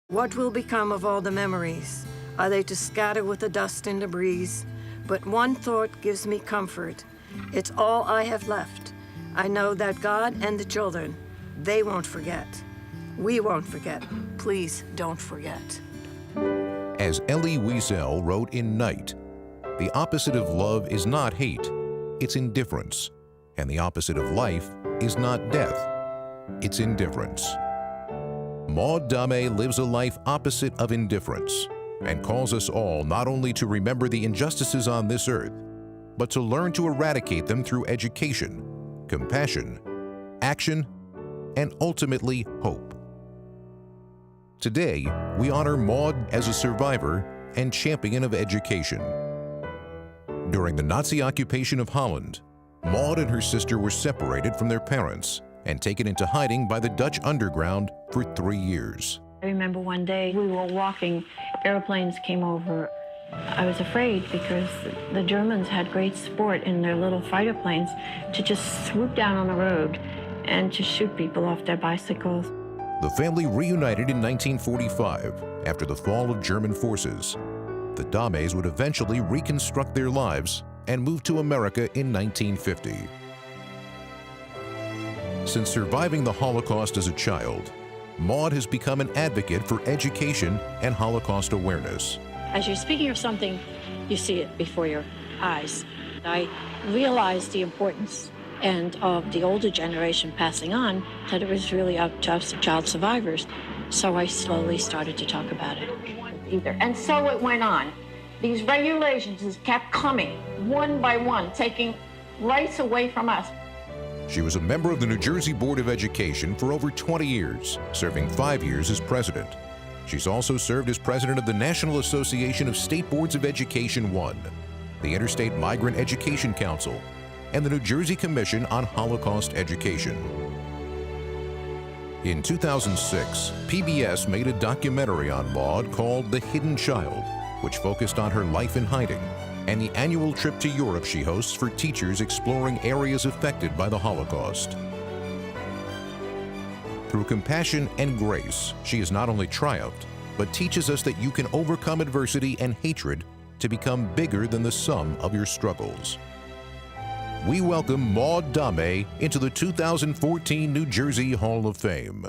What will become of all the memories? Are they to scatter with the dust in the breeze? But one thought gives me comfort. It's all I have left. I know that God and the children, they won't forget. We won't forget. Please don't forget. As Elie Wiesel wrote in Night, the opposite of love is not hate, it's indifference. And the opposite of life is not death, it's indifference. Maud Dahme lives a life opposite of indifference and calls us all not only to remember the injustices on this earth, but to learn to eradicate them through education, compassion, action, and ultimately hope. Today, we honor Maud as a survivor and champion of education. During the Nazi occupation of Holland, Maud and her sister were separated from their parents and taken into hiding by the Dutch underground for 3 years. I remember one day we were walking, airplanes came over. I was afraid because the Germans had great sport in their little fighter planes to just swoop down on the road and to shoot people off their bicycles. The family reunited in 1945 after the fall of German forces. The Dahmes would eventually reconstruct their lives and move to America in 1950. Since surviving the Holocaust as a child, Maud has become an advocate for education and Holocaust awareness. As you're speaking of something, you see it before your eyes. I realized the importance and of the older generation passing on, that it was really up to us child survivors. So I slowly started to talk about it. And so it went on. These regulations just kept coming, one by one, taking rights away from us. She was a member of the New Jersey Board of Education for over 20 years, serving 5 years as president. She's also served as president of the National Association of State Boards of Education 1, the Interstate Migrant Education Council, and the New Jersey Commission on Holocaust Education. In 2006, PBS made a documentary on Maud called The Hidden Child, which focused on her life in hiding and the annual trip to Europe she hosts for teachers exploring areas affected by the Holocaust. Through compassion and grace, she has not only triumphed, but teaches us that you can overcome adversity and hatred to become bigger than the sum of your struggles. We welcome Maud Dahme into the 2014 New Jersey Hall of Fame.